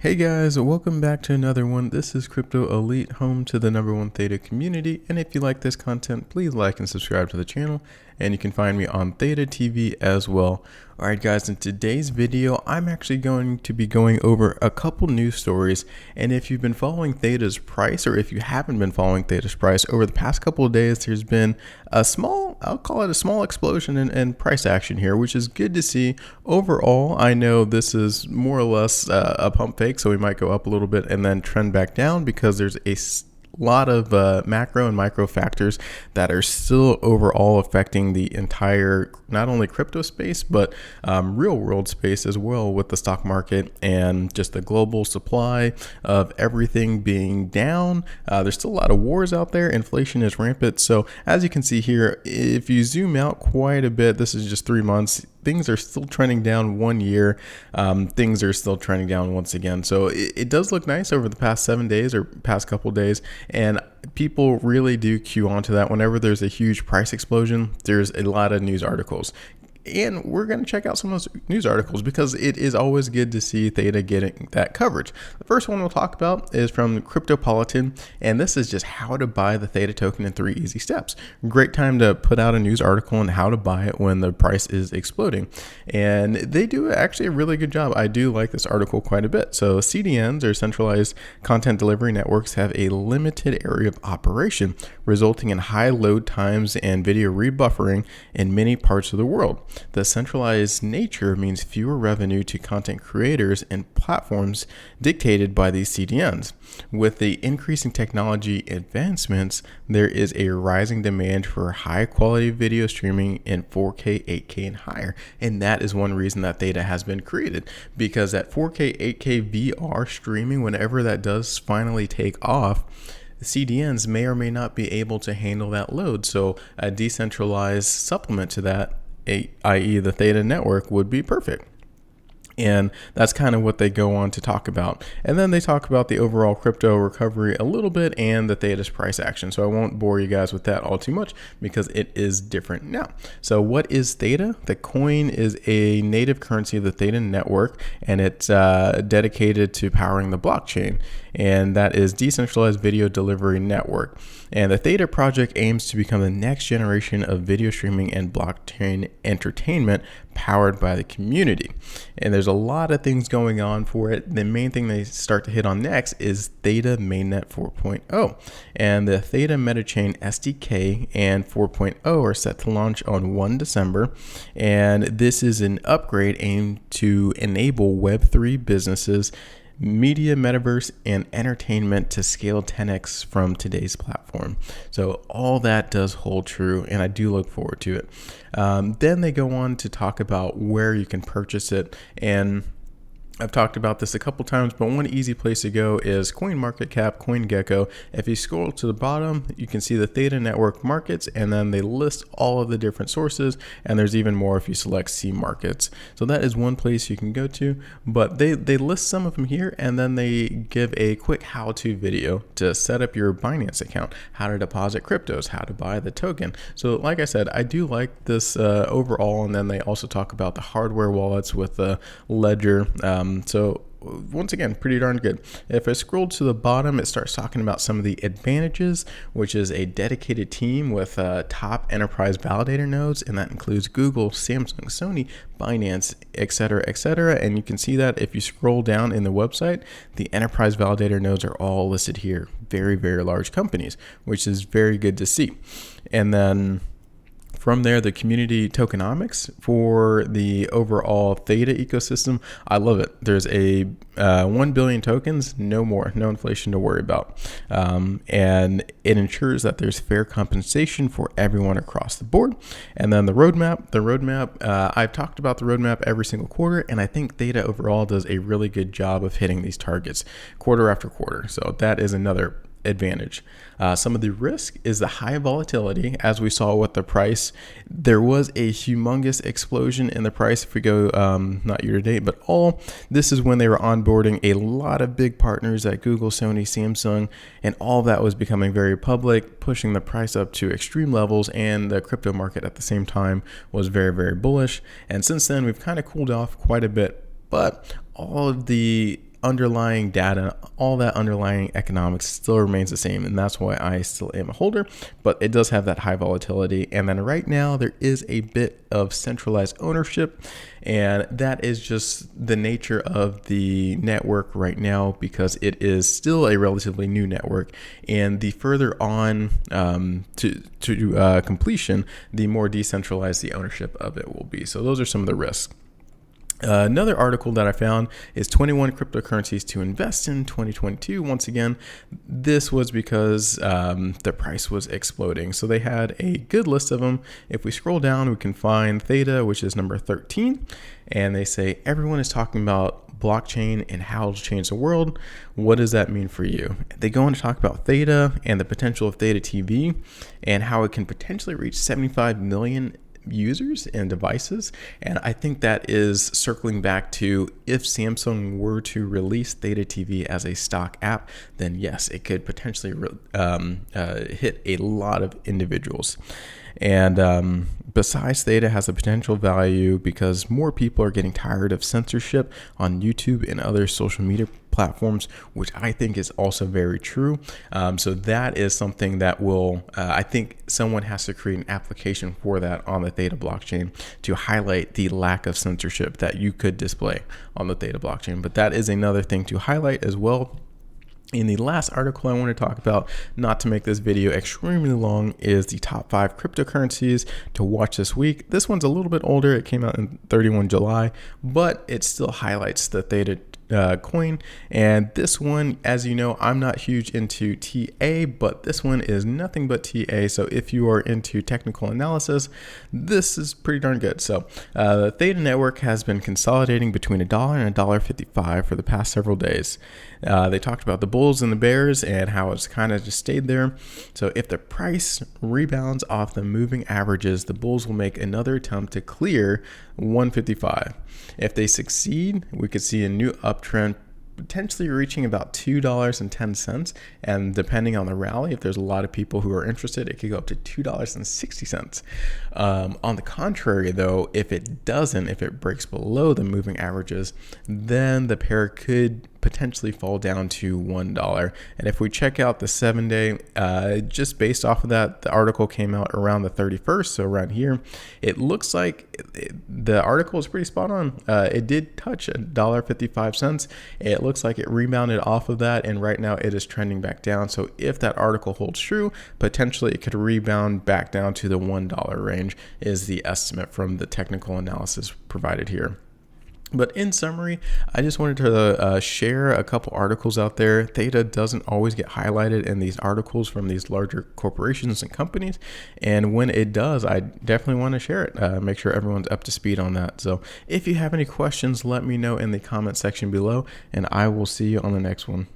Hey guys, welcome back to another one. This is Crypto Elite, home to the #1 Theta community. And if you like this content, please like and subscribe to the channel. And you can find me on Theta TV as well. Alright guys, in today's video, I'm actually going to be going over a couple news stories. And if you've been following Theta's price, or if you haven't been following Theta's price, over the past couple of days, there's been a small, I'll call it a small explosion in price action here, which is good to see. Overall, I know this is more or less a pump fake, so we might go up a little bit and then trend back down because there's a lot of macro and micro factors that are still overall affecting the entire, not only crypto space, but real world space as well, with the stock market and just the global supply of everything being down. There's still a lot of wars out there. Inflation is rampant. So as you can see here, if you zoom out quite a bit, this is just 3 months. Things are still trending down 1 year. Things are still trending down once again. So it does look nice over the past 7 days or past couple days. And people really do cue onto that. Whenever there's a huge price explosion, there's a lot of news articles. And we're going to check out some of those news articles because it is always good to see Theta getting that coverage. The first one we'll talk about is from Cryptopolitan, and this is just how to buy the Theta token in 3 easy steps. Great time to put out a news article on how to buy it when the price is exploding. And they do actually a really good job. I do like this article quite a bit. So CDNs, or centralized content delivery networks, have a limited area of operation, resulting in high load times and video rebuffering in many parts of the world. The centralized nature means fewer revenue to content creators and platforms dictated by these CDNs. With the increasing technology advancements, there is a rising demand for high quality video streaming in 4K, 8K, and higher. And that is one reason that Theta has been created, because that 4K, 8K VR streaming, whenever that does finally take off, the CDNs may or may not be able to handle that load. So a decentralized supplement to that, i.e. the Theta network, would be perfect. And that's kind of what they go on to talk about. And then they talk about the overall crypto recovery a little bit and the Theta's price action. So I won't bore you guys with that all too much because it is different now. So what is Theta? The coin is a native currency of the Theta network, and it's dedicated to powering the blockchain. And that is decentralized video delivery network. And the Theta project aims to become the next generation of video streaming and blockchain entertainment powered by the community. And there's a lot of things going on for it. The main thing they start to hit on next is Theta Mainnet 4.0. And the Theta Metachain SDK and 4.0 are set to launch on 1 December. And this is an upgrade aimed to enable Web3 businesses, media, metaverse, and entertainment to scale 10x from today's platform. So all that does hold true, and I do look forward to it. Then they go on to talk about where you can purchase it, and I've talked about this a couple times, but one easy place to go is CoinMarketCap, CoinGecko. If you scroll to the bottom, you can see the Theta Network markets, and then they list all of the different sources, and there's even more if you select C markets. So that is one place you can go to, but they list some of them here, and then they give a quick how-to video to set up your Binance account, how to deposit cryptos, how to buy the token. So like I said, I do like this overall, and then they also talk about the hardware wallets with the Ledger. So once again, pretty darn good. If I scroll to the bottom, it starts talking about some of the advantages, which is a dedicated team with top enterprise validator nodes, and that includes Google, Samsung, Sony, Binance, etc., etc. And you can see that if you scroll down in the website, the enterprise validator nodes are all listed here. Very, very large companies, which is very good to see. And then from there, the community tokenomics for the overall Theta ecosystem, I love it. There's a 1 billion tokens, no more, no inflation to worry about. And it ensures that there's fair compensation for everyone across the board. And then the roadmap, I've talked about the roadmap every single quarter, and I think Theta overall does a really good job of hitting these targets quarter after quarter. So that is another advantage. Some of the risk is the high volatility, as we saw with the price. There was a humongous explosion in the price if we go not year to date, but all. This is when they were onboarding a lot of big partners at Google, Sony, Samsung, and all that was becoming very public, pushing the price up to extreme levels, and the crypto market at the same time was very, very bullish. And since then, we've kind of cooled off quite a bit, but all of the underlying data, all that underlying economics still remains the same. And that's why I still am a holder, but it does have that high volatility. And then right now there is a bit of centralized ownership, and that is just the nature of the network right now because it is still a relatively new network. And the further on to completion, the more decentralized the ownership of it will be. So those are some of the risks. Another article that I found is 21 cryptocurrencies to invest in 2022. Once again, this was because the price was exploding. So they had a good list of them. If we scroll down, we can find Theta, which is number 13. And they say, everyone is talking about blockchain and how to change the world. What does that mean for you? They go on to talk about Theta and the potential of Theta TV and how it can potentially reach 75 million users and devices. And I think that is circling back to if Samsung were to release Theta TV as a stock app, then yes, it could potentially hit a lot of individuals. And besides, Theta has a potential value because more people are getting tired of censorship on YouTube and other social media platforms, which I think is also very true. So that is something that will, I think someone has to create an application for that on the Theta blockchain to highlight the lack of censorship that you could display on the Theta blockchain. But that is another thing to highlight as well. In the last article I want to talk about, not to make this video extremely long, is the top 5 cryptocurrencies to watch this week. This one's a little bit older. It came out in 31 July, but it still highlights the Theta coin. And this one, as you know, I'm not huge into TA, but this one is nothing but TA. So if you are into technical analysis, this is pretty darn good. So the Theta network has been consolidating between $1 and $1.55 for the past several days. They talked about the bulls and the bears and how it's kind of just stayed there. So if the price rebounds off the moving averages, the bulls will make another attempt to clear 155. If they succeed, we could see a new uptrend potentially reaching about $2.10, and depending on the rally, if there's a lot of people who are interested, it could go up to $2.60. On the contrary, though, if it breaks below the moving averages, then the pair could potentially fall down to $1. And if we check out the 7-day, just based off of that, the article came out around the 31st, so around here, it looks like the article is pretty spot on. It did touch $1.55. It looks like it rebounded off of that, and right now it is trending back down. So if that article holds true, potentially it could rebound back down to the $1 range is the estimate from the technical analysis provided here. But in summary, I just wanted to share a couple articles out there. Theta doesn't always get highlighted in these articles from these larger corporations and companies. And when it does, I definitely want to share it. Make sure everyone's up to speed on that. So if you have any questions, let me know in the comment section below, and I will see you on the next one.